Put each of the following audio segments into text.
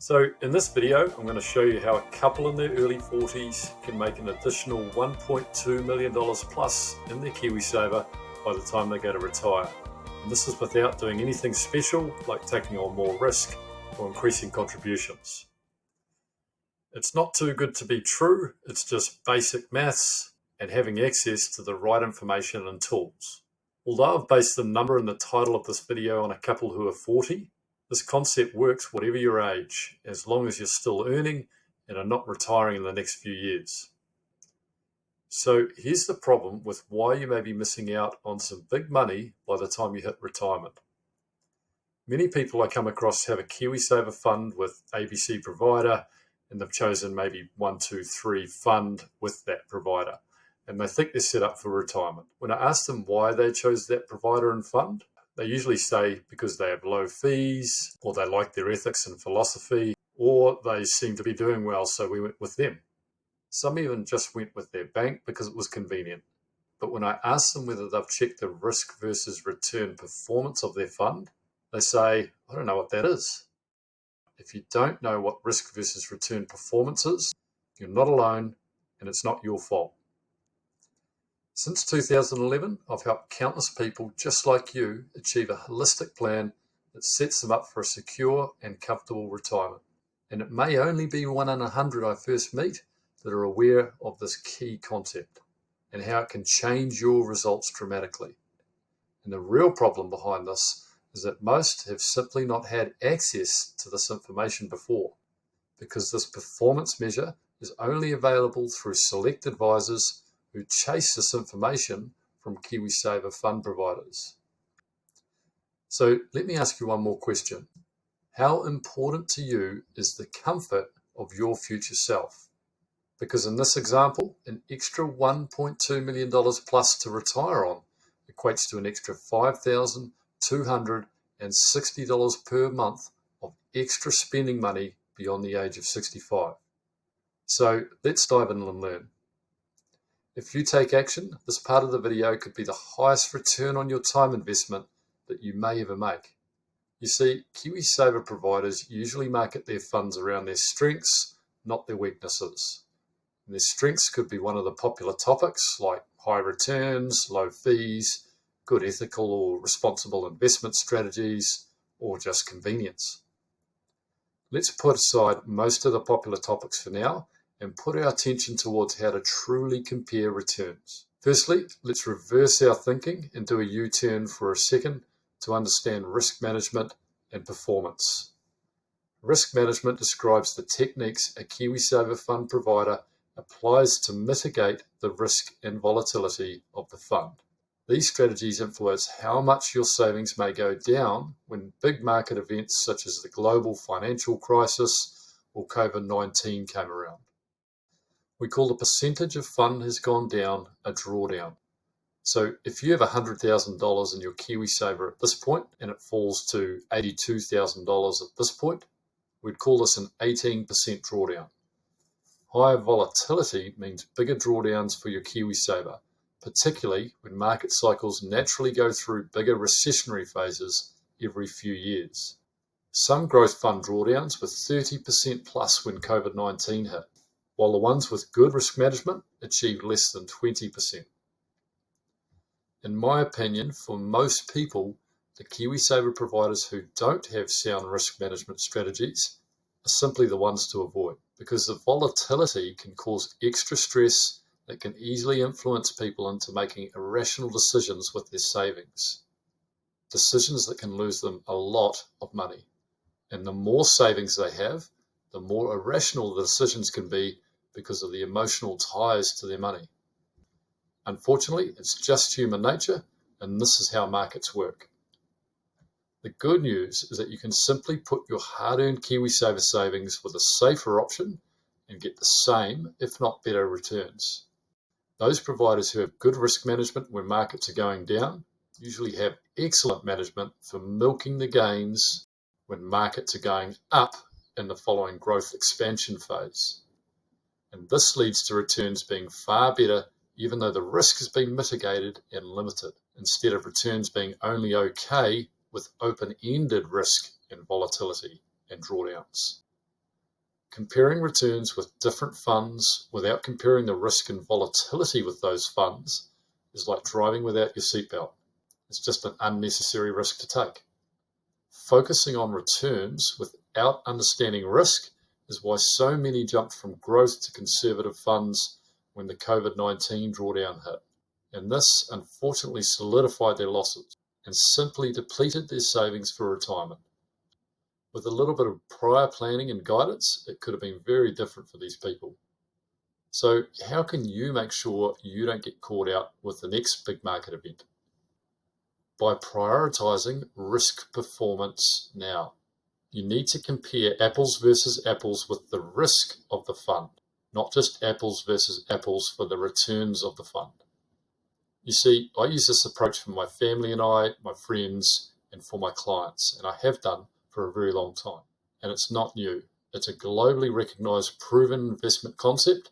So in this video, I'm going to show you how a couple in their early 40s can make an additional $1.2 million plus in their KiwiSaver by the time they go to retire. And this is without doing anything special like taking on more risk or increasing contributions. It's not too good to be true, it's just basic maths and having access to the right information and tools. Although I've based the number in the title of this video on a couple who are 40, this concept works whatever your age, as long as you're still earning and are not retiring in the next few years. So here's the problem with why you may be missing out on some big money by the time you hit retirement. Many people I come across have a KiwiSaver fund with ABC provider, and they've chosen maybe 1, 2, 3 fund with that provider, and they think they're set up for retirement. When I ask them why they chose that provider and fund, they usually say because they have low fees, or they like their ethics and philosophy, or they seem to be doing well, so we went with them. Some even just went with their bank because it was convenient. But when I ask them whether they've checked the risk versus return performance of their fund, they say, I don't know what that is. If you don't know what risk versus return performance is, you're not alone, and it's not your fault. Since 2011, I've helped countless people just like you achieve a holistic plan that sets them up for a secure and comfortable retirement. And it may only be 1 in 100 I first meet that are aware of this key concept and how it can change your results dramatically. And the real problem behind this is that most have simply not had access to this information before, because this performance measure is only available through select advisors who chase this information from KiwiSaver fund providers. So let me ask you one more question. How important to you is the comfort of your future self? Because in this example, an extra $1.2 million plus to retire on equates to an extra $5,260 per month of extra spending money beyond the age of 65. So let's dive in and learn. If you take action, this part of the video could be the highest return on your time investment that you may ever make. You see, KiwiSaver providers usually market their funds around their strengths, not their weaknesses. And their strengths could be one of the popular topics like high returns, low fees, good ethical or responsible investment strategies, or just convenience. Let's put aside most of the popular topics for now and put our attention towards how to truly compare returns. Firstly, let's reverse our thinking and do a U-turn for a second to understand risk management and performance. Risk management describes the techniques a KiwiSaver fund provider applies to mitigate the risk and volatility of the fund. These strategies influence how much your savings may go down when big market events such as the global financial crisis or COVID-19 came around. We call the percentage of fund has gone down a drawdown. So if you have $100,000 in your KiwiSaver at this point and it falls to $82,000 at this point, we'd call this an 18% drawdown. Higher volatility means bigger drawdowns for your KiwiSaver, particularly when market cycles naturally go through bigger recessionary phases every few years. Some growth fund drawdowns were 30% plus when COVID-19 hit, while the ones with good risk management achieved less than 20%. In my opinion, for most people, the KiwiSaver providers who don't have sound risk management strategies are simply the ones to avoid, because the volatility can cause extra stress that can easily influence people into making irrational decisions with their savings. Decisions that can lose them a lot of money. And the more savings they have, the more irrational the decisions can be because of the emotional ties to their money. Unfortunately, it's just human nature, and this is how markets work. The good news is that you can simply put your hard-earned KiwiSaver savings with a safer option and get the same, if not better, returns. Those providers who have good risk management when markets are going down usually have excellent management for milking the gains when markets are going up in the following growth expansion phase. And this leads to returns being far better even though the risk has been mitigated and limited, instead of returns being only okay with open-ended risk and volatility and drawdowns. Comparing returns with different funds without comparing the risk and volatility with those funds is like driving without your seatbelt. It's just an unnecessary risk to take. Focusing on returns without understanding risk is why so many jumped from growth to conservative funds when the COVID-19 drawdown hit. And this unfortunately solidified their losses and simply depleted their savings for retirement. With a little bit of prior planning and guidance, it could have been very different for these people. So how can you make sure you don't get caught out with the next big market event? By prioritizing risk performance now. You need to compare apples versus apples with the risk of the fund, not just apples versus apples for the returns of the fund. You see, I use this approach for my family and I, my friends, and for my clients, and I have done for a very long time. And it's not new. It's a globally recognized, proven investment concept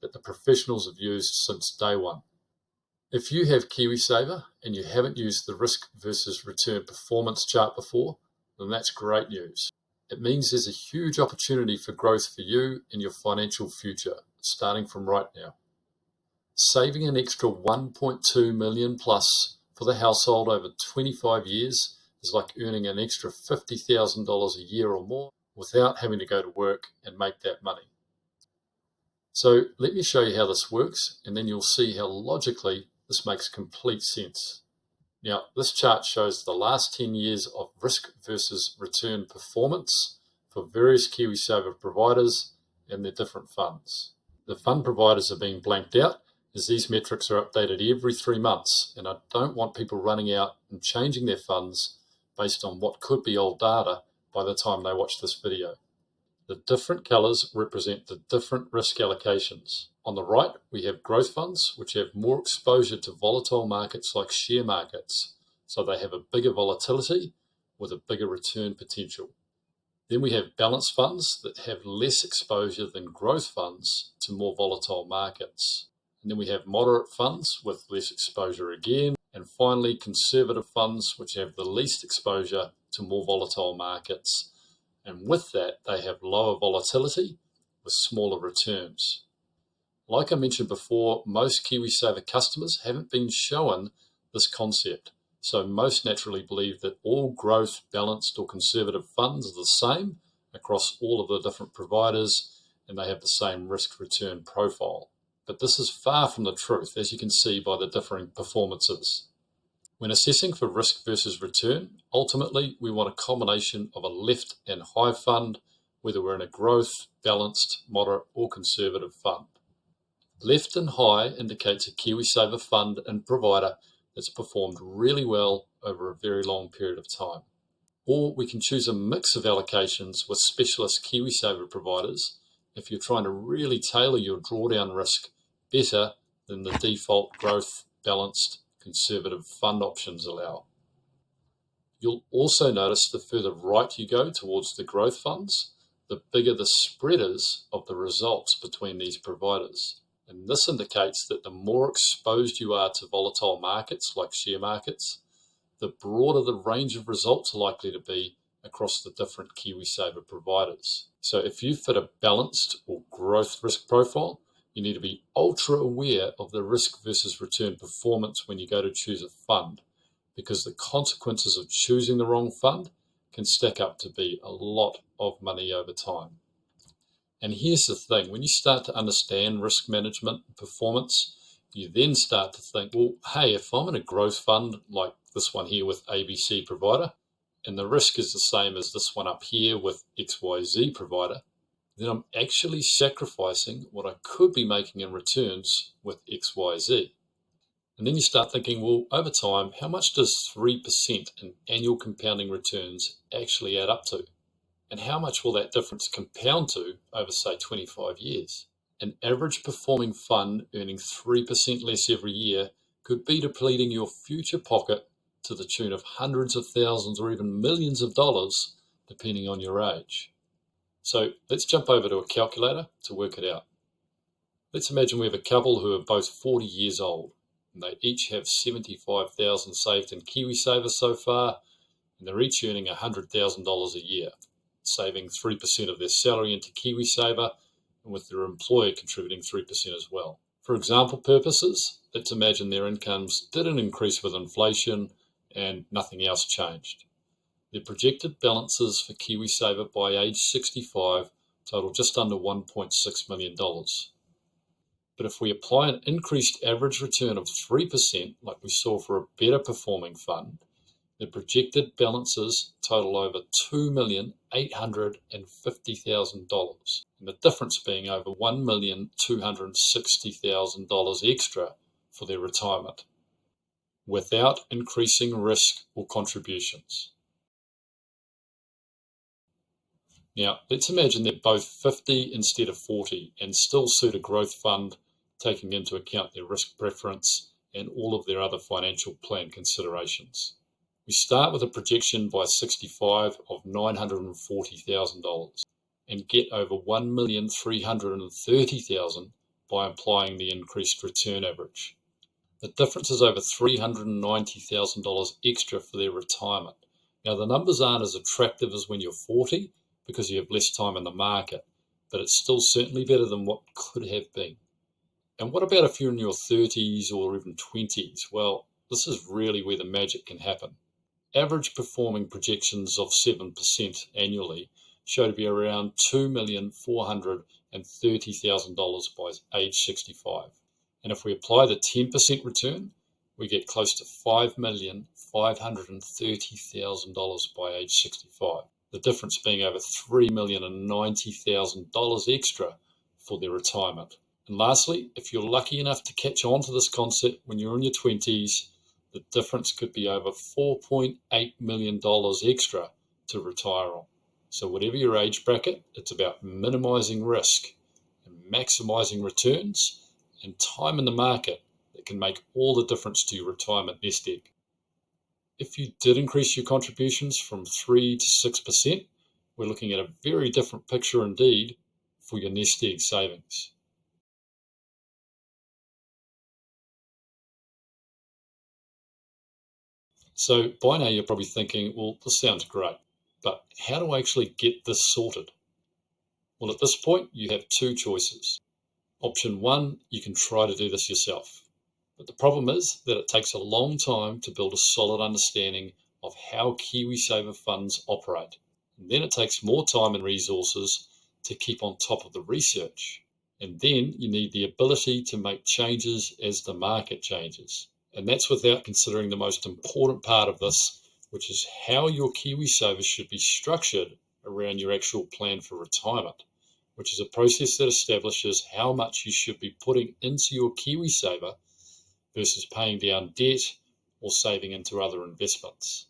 that the professionals have used since day one. If you have KiwiSaver and you haven't used the risk versus return performance chart before, then that's great news. It means there's a huge opportunity for growth for you in your financial future, starting from right now. Saving an extra 1.2 million plus for the household over 25 years is like earning an extra $50,000 a year or more without having to go to work and make that money. So let me show you how this works, and then you'll see how logically this makes complete sense. Now, this chart shows the last 10 years of risk versus return performance for various KiwiSaver providers and their different funds. The fund providers are being blanked out as these metrics are updated every 3 months, and I don't want people running out and changing their funds based on what could be old data by the time they watch this video. The different colors represent the different risk allocations. On the right, we have growth funds, which have more exposure to volatile markets like share markets, so they have a bigger volatility with a bigger return potential. Then we have balanced funds that have less exposure than growth funds to more volatile markets. And then we have moderate funds with less exposure again. And finally, conservative funds, which have the least exposure to more volatile markets. And with that, they have lower volatility with smaller returns. Like I mentioned before, most KiwiSaver customers haven't been shown this concept. So most naturally believe that all growth, balanced or conservative funds are the same across all of the different providers, and they have the same risk return profile. But this is far from the truth, as you can see by the differing performances. When assessing for risk versus return, ultimately we want a combination of a left and high fund, whether we're in a growth, balanced, moderate or conservative fund. Left and high indicates a KiwiSaver fund and provider that's performed really well over a very long period of time. Or we can choose a mix of allocations with specialist KiwiSaver providers if you're trying to really tailor your drawdown risk better than the default growth, balanced, conservative fund options allow. You'll also notice the further right you go towards the growth funds, the bigger the spread is of the results between these providers. And this indicates that the more exposed you are to volatile markets like share markets, the broader the range of results are likely to be across the different KiwiSaver providers. So if you fit a balanced or growth risk profile, you need to be ultra aware of the risk versus return performance when you go to choose a fund, because the consequences of choosing the wrong fund can stack up to be a lot of money over time. And here's the thing, when you start to understand risk management and performance, you then start to think, well, hey, if I'm in a growth fund like this one here with ABC provider, and the risk is the same as this one up here with XYZ provider, then I'm actually sacrificing what I could be making in returns with XYZ. And then you start thinking, well, over time, how much does 3% in annual compounding returns actually add up to? And how much will that difference compound to over, say, 25 years? An average performing fund earning 3% less every year could be depleting your future pocket to the tune of hundreds of thousands or even millions of dollars, depending on your age. So let's jump over to a calculator to work it out. Let's imagine we have a couple who are both 40 years old, and they each have $75,000 saved in KiwiSaver so far, and they're each earning $100,000 a year. saving 3% of their salary into KiwiSaver, and with their employer contributing 3% as well. For example purposes, let's imagine their incomes didn't increase with inflation and nothing else changed. Their projected balances for KiwiSaver by age 65 total just under $1.6 million. But if we apply an increased average return of 3%, like we saw for a better performing fund, the projected balances total over $2,850,000, and the difference being over $1,260,000 extra for their retirement, without increasing risk or contributions. Now, let's imagine they're both 50 instead of 40 and still suit a growth fund, taking into account their risk preference and all of their other financial plan considerations. We start with a projection by 65 of $940,000 and get over $1,330,000 by applying the increased return average. The difference is over $390,000 extra for their retirement. Now, the numbers aren't as attractive as when you're 40 because you have less time in the market, but it's still certainly better than what could have been. And what about if you're in your 30s or even 20s? Well, this is really where the magic can happen. Average performing projections of 7% annually show to be around $2,430,000 by age 65. And if we apply the 10% return, we get close to $5,530,000 by age 65. The difference being over $3,090,000 extra for their retirement. And lastly, if you're lucky enough to catch on to this concept when you're in your 20s, the difference could be over $4.8 million extra to retire on. So whatever your age bracket, it's about minimizing risk and maximizing returns and time in the market that can make all the difference to your retirement nest egg. If you did increase your contributions from 3 to 6%, we're looking at a very different picture indeed for your nest egg savings. So by now you're probably thinking, well, this sounds great, but how do I actually get this sorted? Well, at this point, you have two choices. Option one, you can try to do this yourself. But the problem is that it takes a long time to build a solid understanding of how KiwiSaver funds operate. And then it takes more time and resources to keep on top of the research. And then you need the ability to make changes as the market changes. And that's without considering the most important part of this, which is how your KiwiSaver should be structured around your actual plan for retirement, which is a process that establishes how much you should be putting into your KiwiSaver versus paying down debt or saving into other investments.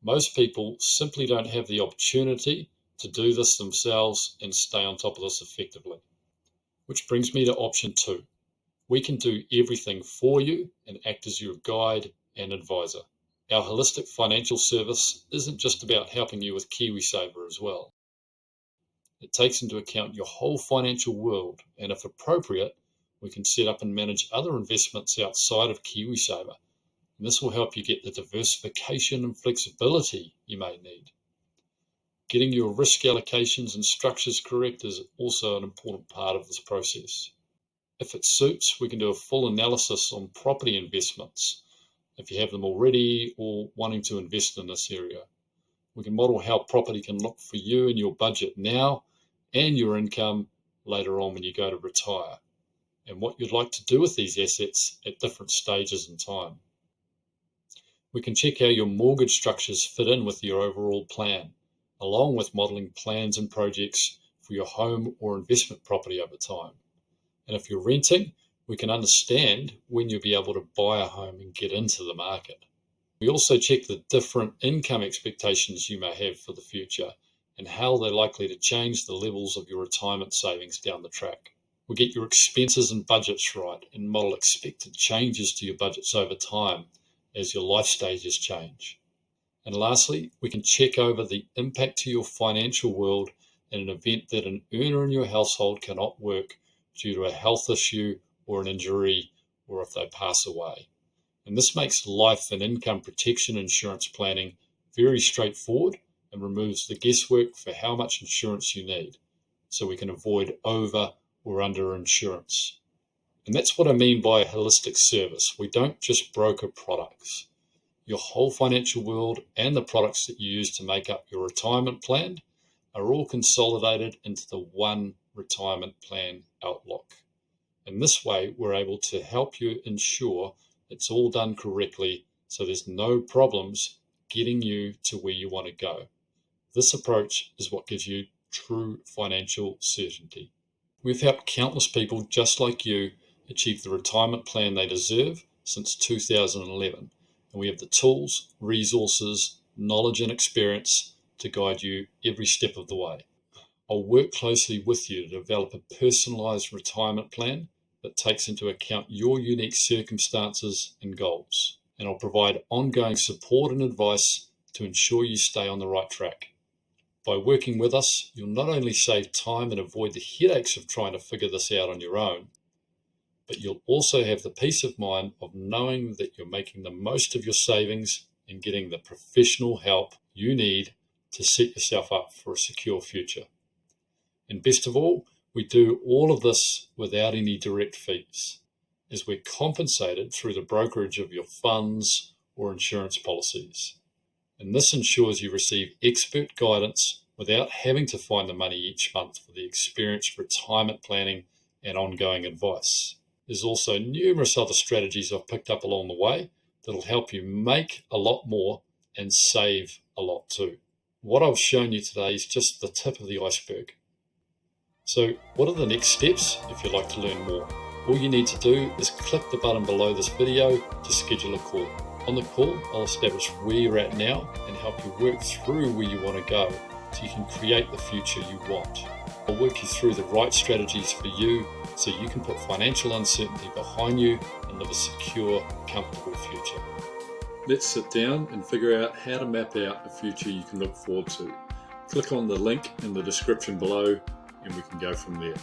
Most people simply don't have the opportunity to do this themselves and stay on top of this effectively. Which brings me to option two. We can do everything for you and act as your guide and advisor. Our holistic financial service isn't just about helping you with KiwiSaver as well. It takes into account your whole financial world, and if appropriate, we can set up and manage other investments outside of KiwiSaver. And this will help you get the diversification and flexibility you may need. Getting your risk allocations and structures correct is also an important part of this process. If it suits, we can do a full analysis on property investments, if you have them already or wanting to invest in this area. We can model how property can look for you and your budget now and your income later on when you go to retire, and what you'd like to do with these assets at different stages in time. We can check how your mortgage structures fit in with your overall plan, along with modeling plans and projects for your home or investment property over time. And if you're renting, we can understand when you'll be able to buy a home and get into the market. We also check the different income expectations you may have for the future and how they're likely to change the levels of your retirement savings down the track. We get your expenses and budgets right and model expected changes to your budgets over time as your life stages change. And lastly, we can check over the impact to your financial world in an event that an earner in your household cannot work due to a health issue or an injury, or if they pass away. And this makes life and income protection insurance planning very straightforward and removes the guesswork for how much insurance you need, so we can avoid over or under insurance. And that's what I mean by a holistic service. We don't just broker products. Your whole financial world and the products that you use to make up your retirement plan are all consolidated into the one retirement plan outlook. In this way, we're able to help you ensure it's all done correctly so there's no problems getting you to where you want to go. This approach is what gives you true financial certainty. We've helped countless people just like you achieve the retirement plan they deserve since 2011, and we have the tools, resources, knowledge and experience to guide you every step of the way. I'll work closely with you to develop a personalised retirement plan that takes into account your unique circumstances and goals, and I'll provide ongoing support and advice to ensure you stay on the right track. By working with us, you'll not only save time and avoid the headaches of trying to figure this out on your own, but you'll also have the peace of mind of knowing that you're making the most of your savings and getting the professional help you need to set yourself up for a secure future. And best of all, we do all of this without any direct fees, as we're compensated through the brokerage of your funds or insurance policies. And this ensures you receive expert guidance without having to find the money each month for the experienced retirement planning and ongoing advice. There's also numerous other strategies I've picked up along the way that'll help you make a lot more and save a lot too. What I've shown you today is just the tip of the iceberg. So what are the next steps if you'd like to learn more? All you need to do is click the button below this video to schedule a call. On the call, I'll establish where you're at now and help you work through where you want to go so you can create the future you want. I'll work you through the right strategies for you so you can put financial uncertainty behind you and live a secure, comfortable future. Let's sit down and figure out how to map out a future you can look forward to. Click on the link in the description below and we can go from there.